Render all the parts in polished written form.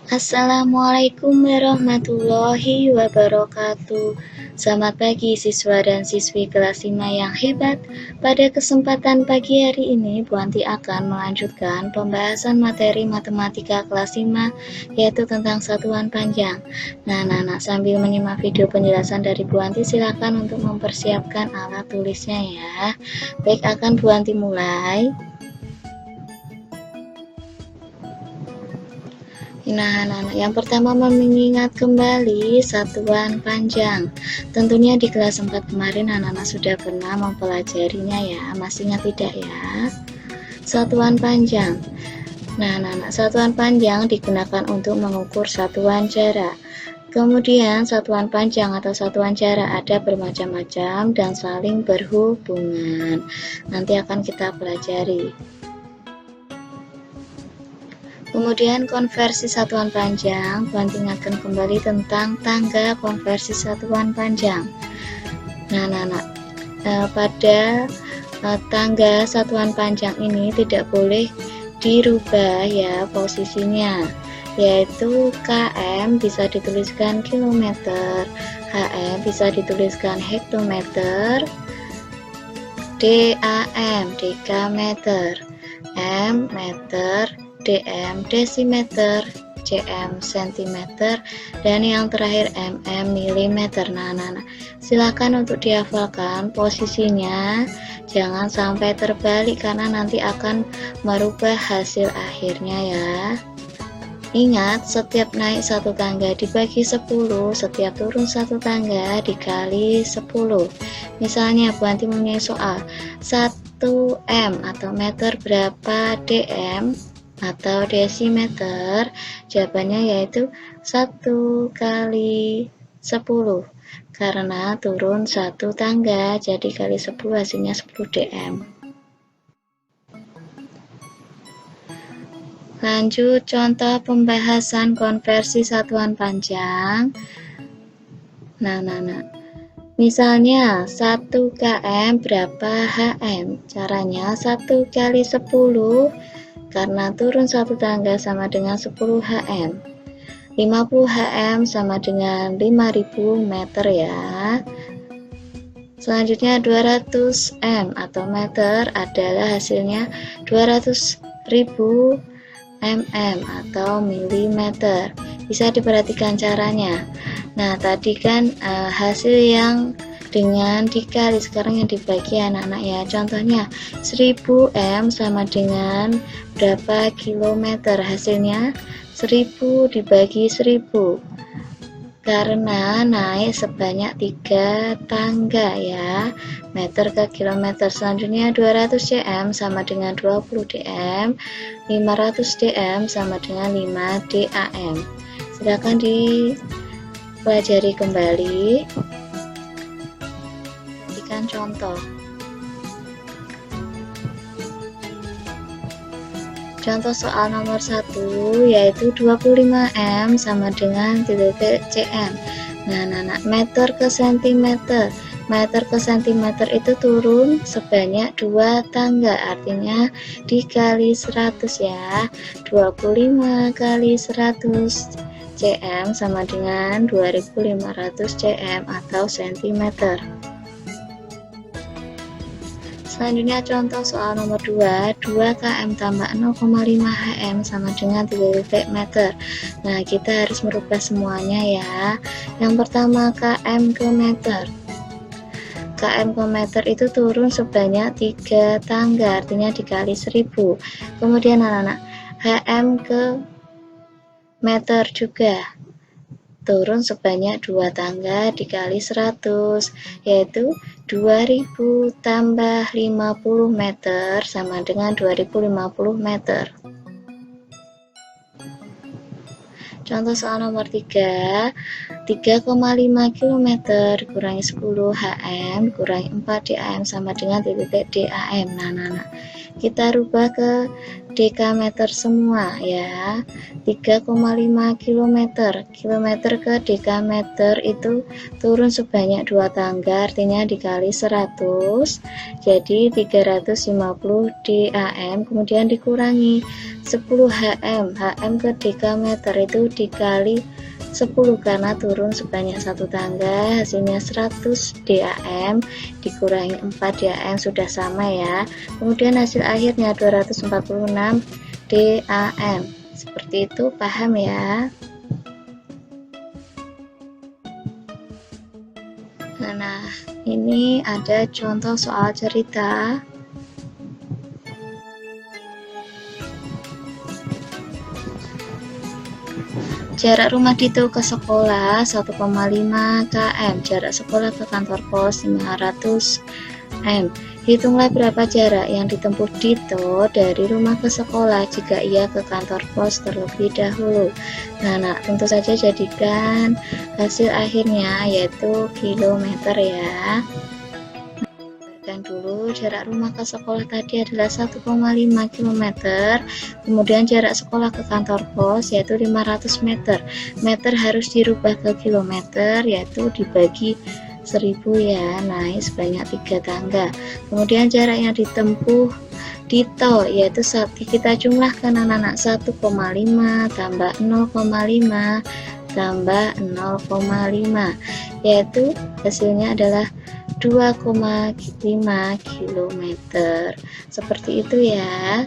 Assalamualaikum warahmatullahi wabarakatuh. Selamat pagi siswa dan siswi kelas 5 yang hebat. Pada kesempatan pagi hari ini, Bu Anti akan melanjutkan pembahasan materi matematika kelas 5, yaitu tentang satuan panjang. Nah, sambil menyimak video penjelasan dari Bu Anti, silakan untuk mempersiapkan alat tulisnya ya. Baik, akan Bu Anti mulai. Nah, yang pertama mengingat kembali satuan panjang. Tentunya di kelas 4 kemarin anak-anak sudah pernah mempelajarinya ya, masih ingat tidak ya? Satuan panjang. Nah, satuan panjang digunakan untuk mengukur satuan jarak. Kemudian satuan panjang atau satuan jarak ada bermacam-macam dan saling berhubungan. Nanti akan kita pelajari. Kemudian konversi satuan panjang, Bu Anti ingatkan kembali tentang tangga konversi satuan panjang. Pada tangga satuan panjang ini tidak boleh dirubah ya posisinya, yaitu km bisa dituliskan kilometer, hm bisa dituliskan hektometer, dam dekameter, m meter, dm desimeter, cm sentimeter, dan yang terakhir mm milimeter. Nah, silakan untuk dihafalkan posisinya, jangan sampai terbalik karena nanti akan merubah hasil akhirnya ya. Ingat, setiap naik satu tangga dibagi 10, setiap turun satu tangga dikali 10. Misalnya Bu Anti mempunyai soal 1m atau meter berapa dm atau desimeter, jawabannya yaitu 1 kali 10 karena turun satu tangga, jadi kali 10 hasilnya 10 dm. Lanjut contoh pembahasan konversi satuan panjang. Misalnya 1 km berapa hm, caranya 1 kali 10 karena turun satu tangga sama dengan 10 hm, 50 hm sama dengan 5000 meter ya. Selanjutnya 200 m atau meter adalah hasilnya 200.000 mm atau milimeter. Bisa diperhatikan caranya. Nah, tadi kan hasil yang dengan dikali, sekarang yang dibagi anak-anak ya. Contohnya 1000 m sama dengan berapa kilometer, hasilnya 1000 dibagi 1000 karena naik sebanyak 3 tangga ya, meter ke kilometer. Selanjutnya 200 cm sama dengan 20 dm, 500 dm sama dengan 5 dam. Silakan dipelajari kembali. Berikan contoh. Contoh soal nomor 1 yaitu 25m sama dengan titik cm. Nah, meter ke sentimeter. Meter ke sentimeter itu turun sebanyak 2 tangga, artinya dikali 100 ya. 25 kali 100 cm sama dengan 2500 cm atau sentimeter. Selanjutnya contoh soal nomor 2, 2 km tambah 0,5 hm sama dengan 3 meter. Nah, kita harus merubah semuanya ya. Yang pertama km ke meter. Km ke meter itu turun sebanyak 3 tangga, artinya dikali 1000. Kemudian anak-anak, hm ke meter juga turun sebanyak 2 tangga dikali 100, yaitu 2000 tambah 50 meter sama dengan 2050 meter. Contoh soal nomor 3, 3,5 km kurangi 10 hm kurangi 4 dam sama dengan titik dam. Nah, kita rubah ke dekameter semua ya. 3,5 kilometer ke dekameter itu turun sebanyak 2 tangga, artinya dikali 100, jadi 350 DAM, kemudian dikurangi 10 HM ke dekameter itu dikali 10 karena turun sebanyak 1 tangga, hasilnya 100 DAM dikurangi 4 DAM sudah sama ya. Kemudian hasil akhirnya 246 DAM. Seperti itu, paham ya? Nah, ini ada contoh soal cerita. Jarak rumah Dito ke sekolah 1,5 km, jarak sekolah ke kantor pos 500 m. Hitunglah berapa jarak yang ditempuh Dito dari rumah ke sekolah jika ia ke kantor pos terlebih dahulu. Nah, tentu saja jadikan hasil akhirnya yaitu kilometer ya. Dulu jarak rumah ke sekolah tadi adalah 1,5 km, kemudian jarak sekolah ke kantor pos yaitu 500 meter. Meter harus dirubah ke kilometer yaitu dibagi 1000 ya, naik sebanyak 3 tangga. Kemudian jarak yang ditempuh Dito yaitu kita jumlahkan anak-anak, 1,5 tambah 0,5 tambah 0,5 yaitu hasilnya adalah 2,5 km. Seperti itu ya.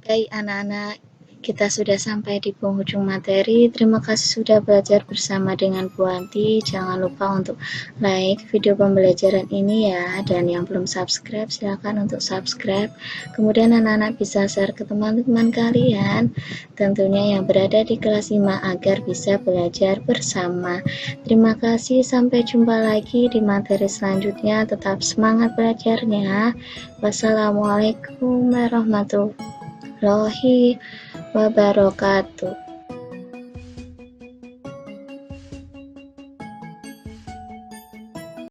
Baik anak-anak, kita sudah sampai di penghujung materi. Terima kasih sudah belajar bersama dengan Bu Anti. Jangan lupa untuk like video pembelajaran ini ya. Dan yang belum subscribe, silakan untuk subscribe. Kemudian anak-anak bisa share ke teman-teman kalian, tentunya yang berada di kelas 5 agar bisa belajar bersama. Terima kasih, sampai jumpa lagi di materi selanjutnya. Tetap semangat belajarnya. Wassalamualaikum warahmatullahi wabarakatuh.